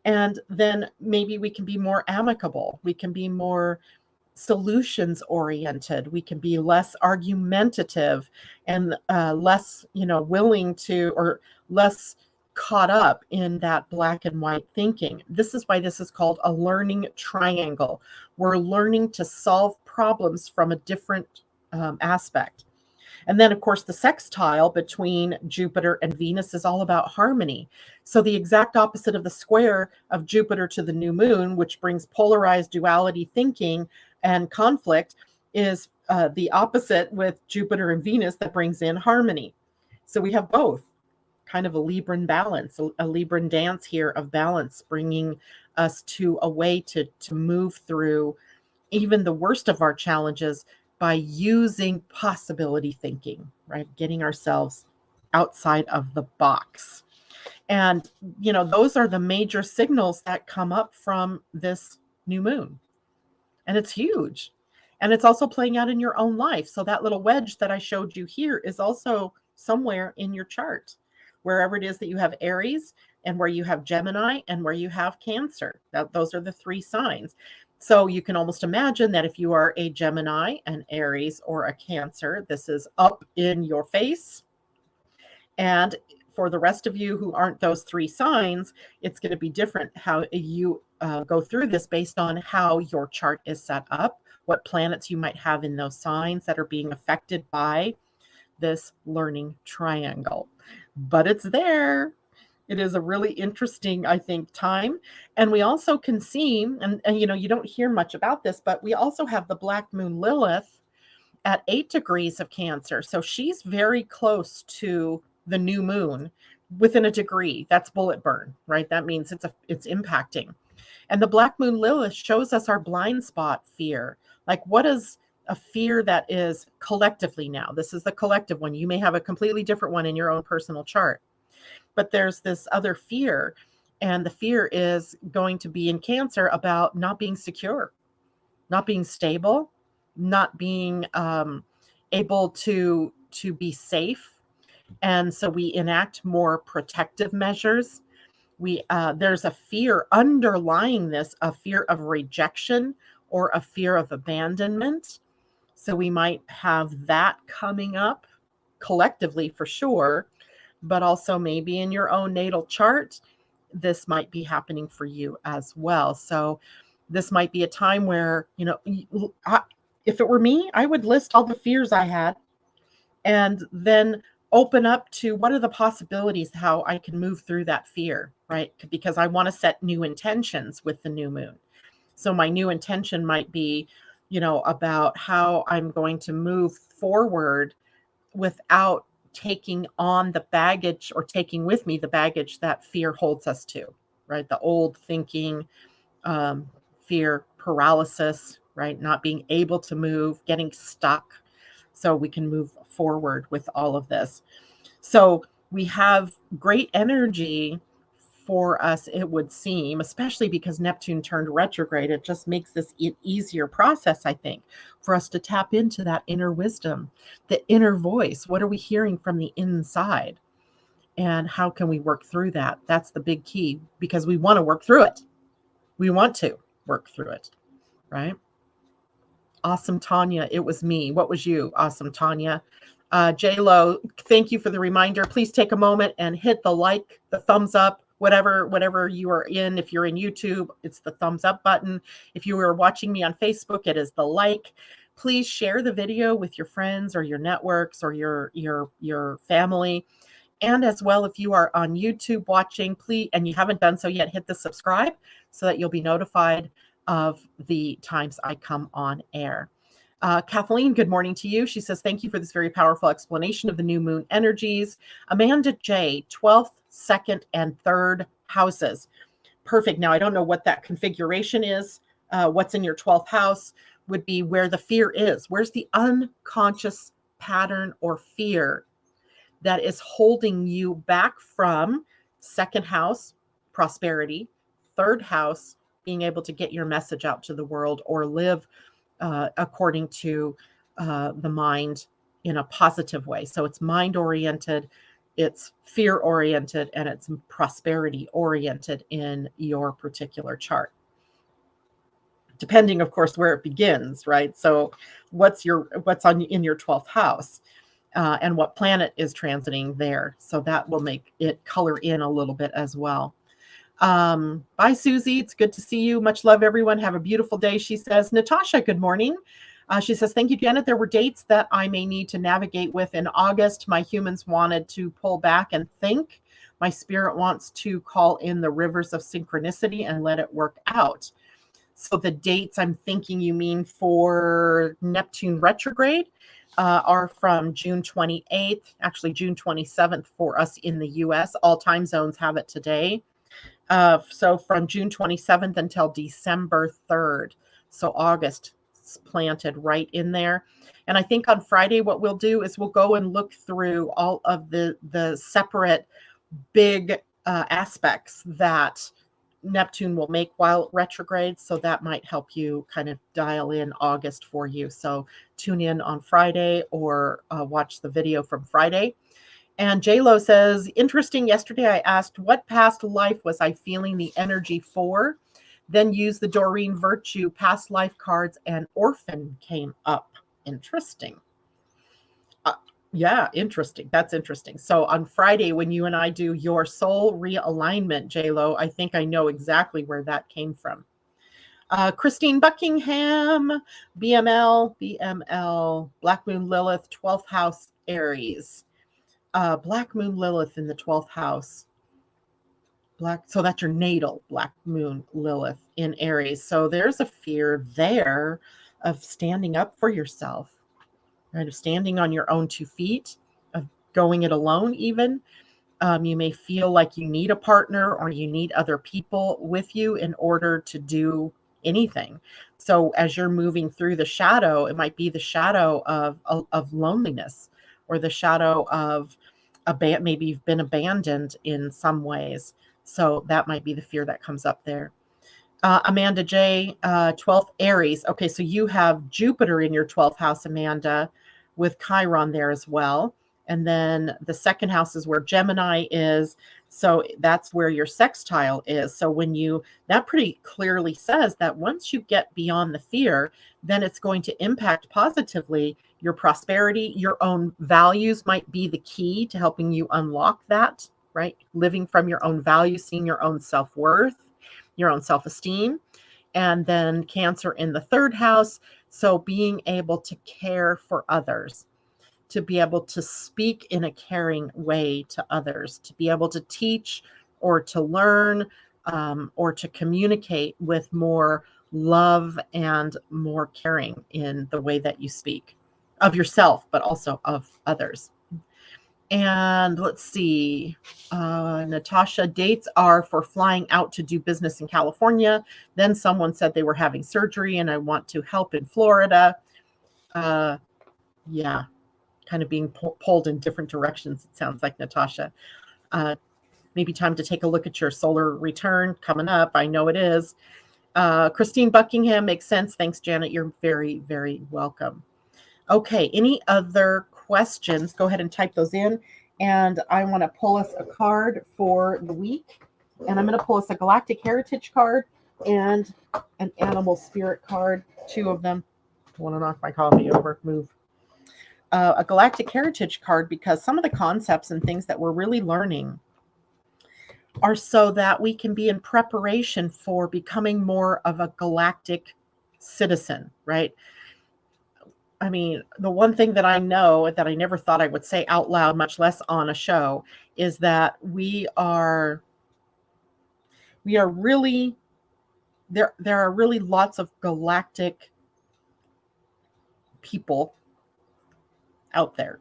Speaker 1: And then maybe we can be more amicable. We can be more solutions oriented. We can be less argumentative and less, willing to, or less caught up in that black and white thinking. This is why this is called a learning triangle. We're learning to solve problems from a different aspect. And then, of course, the sextile between Jupiter and Venus is all about harmony. So the exact opposite of the square of Jupiter to the new moon, which brings polarized duality thinking and conflict, is the opposite with Jupiter and Venus that brings in harmony. So we have both, kind of a Libran balance, a Libran dance here of balance, bringing us to a way to move through even the worst of our challenges by using possibility thinking, right? Getting ourselves outside of the box. And, those are the major signals that come up from this new moon. And it's huge. And it's also playing out in your own life. So that little wedge that I showed you here is also somewhere in your chart, wherever it is that you have Aries and where you have Gemini and where you have Cancer. Those are the three signs. So you can almost imagine that if you are a Gemini, an Aries, or a Cancer, this is up in your face. And for the rest of you who aren't those three signs, it's going to be different how you go through this based on how your chart is set up, what planets you might have in those signs that are being affected by this learning triangle. But it's there. It is a really interesting, I think, time. And we also can see, and you don't hear much about this, but we also have the Black Moon Lilith at 8 degrees of Cancer. So she's very close to the new moon within a degree. That's bullet burn, right? That means it's impacting. And the Black Moon Lilith shows us our blind spot fear. Like, what is a fear that is collectively now? This is the collective one. You may have a completely different one in your own personal chart. But there's this other fear, and the fear is going to be in Cancer about not being secure, not being stable, not being able to be safe. And so we enact more protective measures. There's a fear underlying this, a fear of rejection or a fear of abandonment. So we might have that coming up collectively for sure, but also maybe in your own natal chart, this might be happening for you as well. So this might be a time where, if it were me, I would list all the fears I had and then open up to what are the possibilities, how I can move through that fear, right? Because I want to set new intentions with the new moon. So my new intention might be, about how I'm going to move forward without taking on the baggage or taking with me the baggage that fear holds us to, right? The old thinking, fear paralysis, right? Not being able to move, getting stuck. So we can move forward with all of this. So we have great energy for us, it would seem, especially because Neptune turned retrograde. It just makes this an easier process, I think, for us to tap into that inner wisdom, the inner voice. What are we hearing from the inside? And how can we work through that? That's the big key, because we want to work through it. We want to work through it, right? Awesome, Tanya. It was me. What was you? Awesome, Tanya. J-Lo, thank you for the reminder. Please take a moment and hit the like, the thumbs up, whatever you are in. If you're in YouTube, it's the thumbs up button. If you are watching me on Facebook, it is the like. Please share the video with your friends or your networks or your family. And as well, if you are on YouTube watching, please, and you haven't done so yet, hit the subscribe so that you'll be notified of the times I come on air. Kathleen, good morning to you. She says, thank you for this very powerful explanation of the new moon energies. Amanda J, 12th, 2nd, and 3rd houses. Perfect. Now, I don't know what that configuration is. What's in your 12th house would be where the fear is. Where's the unconscious pattern or fear that is holding you back from 2nd house, prosperity, 3rd house, being able to get your message out to the world or live according to the mind in a positive way. So it's mind oriented, it's fear oriented, and it's prosperity oriented in your particular chart. Depending, of course, where it begins, right? So what's in your 12th house and what planet is transiting there. So that will make it color in a little bit as well. Bye, Susie. It's good to see you. Much love, everyone. Have a beautiful day, she says. Natasha, good morning. She says, thank you, Janet. There were dates that I may need to navigate with in August. My humans wanted to pull back and think. My spirit wants to call in the rivers of synchronicity and let it work out. So the dates I'm thinking you mean for Neptune retrograde are from June 28th, actually June 27th for us in the US. All time zones have it today. So from June 27th until December 3rd. So August is planted right in there. And I think on Friday, what we'll do is we'll go and look through all of the separate big aspects that Neptune will make while retrograde. So that might help you kind of dial in August for you. So tune in on Friday or watch the video from Friday. And JLo says, interesting. Yesterday I asked, what past life was I feeling the energy for? Then used the Doreen Virtue past life cards and orphan came up. Interesting. Yeah, interesting. That's interesting. So on Friday, when you and I do your soul realignment, JLo, I think I know exactly where that came from. Christine Buckingham, BML, Black Moon Lilith, 12th house Aries. Black Moon Lilith in the 12th house. So that's your natal Black Moon Lilith in Aries. So there's a fear there of standing up for yourself, right? Of standing on your own 2 feet, of going it alone even. You may feel like you need a partner or you need other people with you in order to do anything. So as you're moving through the shadow, it might be the shadow of loneliness, or the shadow of maybe you've been abandoned in some ways. So that might be the fear that comes up there. Amanda J, 12th Aries. Okay, so you have Jupiter in your 12th house, Amanda, with Chiron there as well. And then the second house is where Gemini is. So that's where your sextile is. So that pretty clearly says that once you get beyond the fear, then it's going to impact positively your prosperity. Your own values might be the key to helping you unlock that, right? Living from your own values, seeing your own self-worth, your own self-esteem. And then Cancer in the 3rd house. So being able to care for others, to be able to speak in a caring way to others, to be able to teach or to learn or to communicate with more love and more caring in the way that you speak of yourself, but also of others. And let's see, Natasha, dates are for flying out to do business in California. Then someone said they were having surgery and I want to help in Florida. Yeah, kind of being pulled in different directions, it sounds like, Natasha. Maybe time to take a look at your solar return coming up. I know it is. Christine Buckingham, makes sense. Thanks, Janet. You're very, very welcome. Okay, any other questions? Go ahead and type those in. And I want to pull us a card for the week. And I'm going to pull us a Galactic Heritage card and an Animal Spirit card, 2 of them. I want to knock my coffee over. Move. A Galactic Heritage card, because some of the concepts and things that we're really learning are so that we can be in preparation for becoming more of a galactic citizen, right? I mean, the one thing that I know that I never thought I would say out loud, much less on a show, is that we are really, there are really lots of galactic people out there.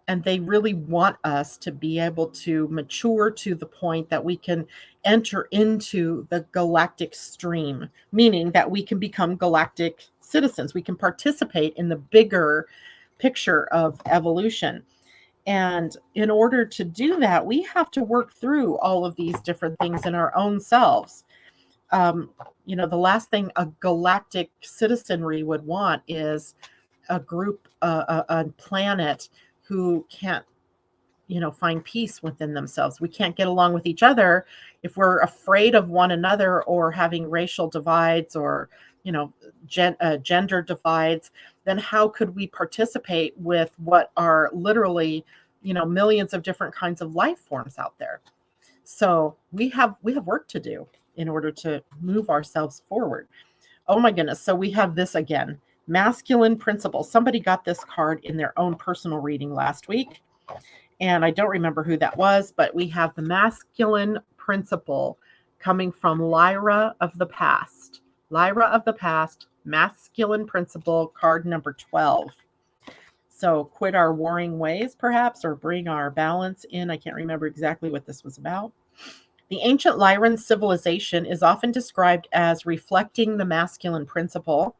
Speaker 1: And they really want us to be able to mature to the point that we can enter into the galactic stream, meaning that we can become galactic citizens. We can participate in the bigger picture of evolution. And in order to do that, we have to work through all of these different things in our own selves. The last thing a galactic citizenry would want is a group, a planet who can't, find peace within themselves. We can't get along with each other if we're afraid of one another or having racial divides or, gender divides. Then how could we participate with what are literally, millions of different kinds of life forms out there? So we have work to do in order to move ourselves forward. Oh my goodness. So we have this again. Masculine principle. Somebody got this card in their own personal reading last week, and I don't remember who that was, but we have the masculine principle coming from Lyra of the past. Lyra of the past, masculine principle, card number 12. So quit our warring ways, perhaps, or bring our balance in. I can't remember exactly what this was about. The ancient Lyran civilization is often described as reflecting the masculine principle.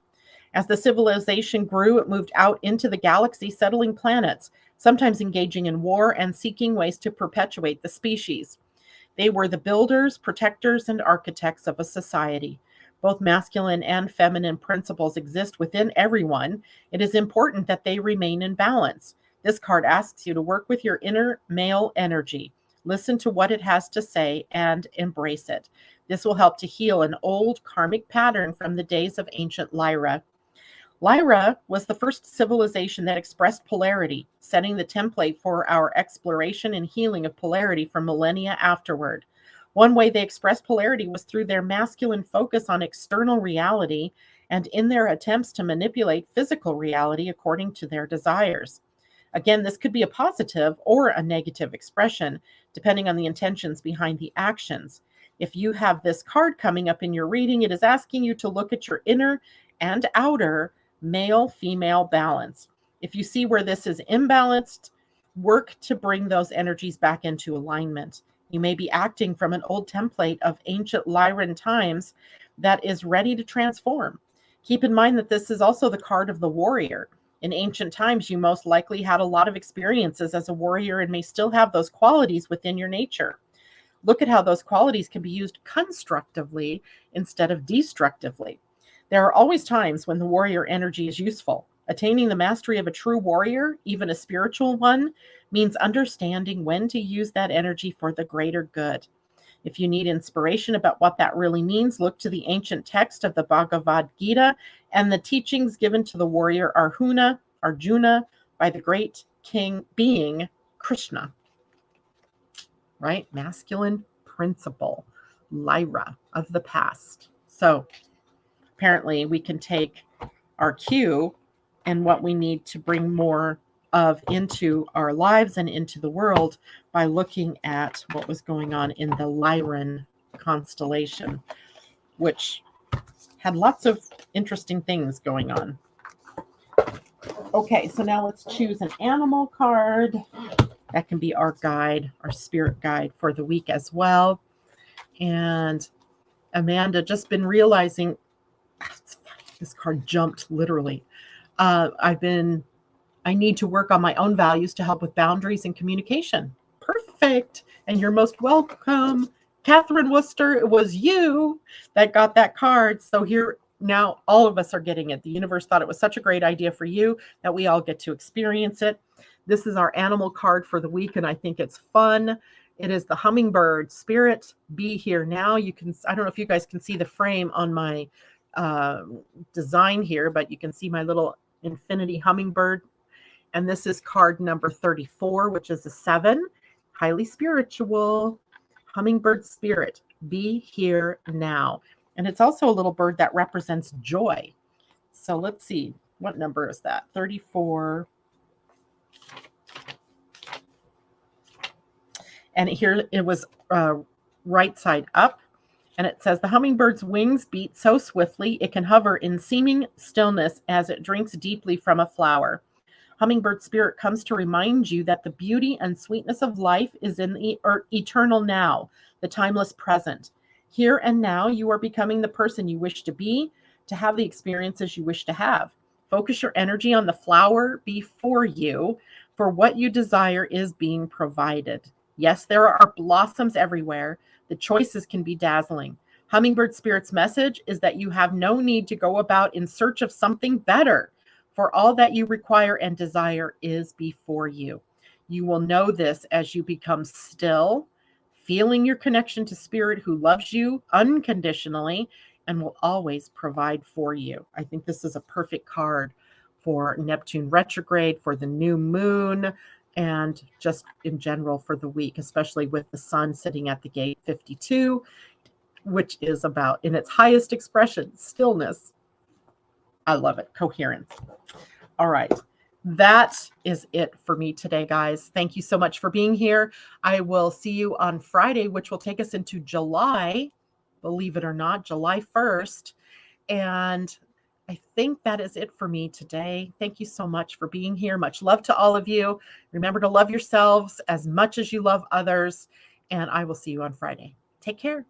Speaker 1: As the civilization grew, it moved out into the galaxy, settling planets, sometimes engaging in war and seeking ways to perpetuate the species. They were the builders, protectors, and architects of a society. Both masculine and feminine principles exist within everyone. It is important that they remain in balance. This card asks you to work with your inner male energy. Listen to what it has to say and embrace it. This will help to heal an old karmic pattern from the days of ancient Lyra. Lyra was the first civilization that expressed polarity, setting the template for our exploration and healing of polarity for millennia afterward. One way they expressed polarity was through their masculine focus on external reality and in their attempts to manipulate physical reality according to their desires. Again, this could be a positive or a negative expression, depending on the intentions behind the actions. If you have this card coming up in your reading, it is asking you to look at your inner and outer male-female balance. If you see where this is imbalanced, work to bring those energies back into alignment. You may be acting from an old template of ancient Lyran times that is ready to transform. Keep in mind that this is also the card of the warrior. In ancient times, you most likely had a lot of experiences as a warrior and may still have those qualities within your nature. Look at how those qualities can be used constructively instead of destructively. There are always times when the warrior energy is useful. Attaining the mastery of a true warrior, even a spiritual one, means understanding when to use that energy for the greater good. If you need inspiration about what that really means, look to the ancient text of the Bhagavad Gita and the teachings given to the warrior Arjuna by the great king being Krishna. Right? Masculine principle, Lyra of the past. So apparently we can take our cue and what we need to bring more of into our lives and into the world by looking at what was going on in the Lyran constellation, which had lots of interesting things going on. Okay, so now let's choose an animal card. That can be our guide, our spirit guide for the week as well. And Amanda, just been realizing, this card jumped literally. I need to work on my own values to help with boundaries and communication. Perfect. And you're most welcome. Catherine Worcester, it was you that got that card. So here now all of us are getting it. The universe thought it was such a great idea for you that we all get to experience it. This is our animal card for the week, and I think it's fun. It is the hummingbird spirit. Be here now. You can, I don't know if you guys can see the frame on my design here, but you can see my little infinity hummingbird. And this is card number 34, which is a 7. Highly spiritual. Hummingbird spirit. Be here now. And it's also a little bird that represents joy. So let's see. What number is that? 34. And here it was right side up. And it says, the hummingbird's wings beat so swiftly it can hover in seeming stillness as it drinks deeply from a flower. Hummingbird spirit comes to remind you that the beauty and sweetness of life is in the eternal now, the timeless present. Here and now, you are becoming the person you wish to be, to have the experiences you wish to have. Focus your energy on the flower before you, for what you desire is being provided. Yes, there are blossoms everywhere. The choices can be dazzling. Hummingbird Spirit's message is that you have no need to go about in search of something better, for all that you require and desire is before you. You will know this as you become still, feeling your connection to Spirit who loves you unconditionally and will always provide for you. I think this is a perfect card for Neptune Retrograde, for the new moon, and just in general for the week, especially with the sun sitting at the gate 52, which is about, in its highest expression, stillness. I love it. Coherence. All right. That is it for me today, guys. Thank you so much for being here. I will see you on Friday, which will take us into July, believe it or not, July 1st. And I think that is it for me today. Thank you so much for being here. Much love to all of you. Remember to love yourselves as much as you love others. And I will see you on Friday. Take care.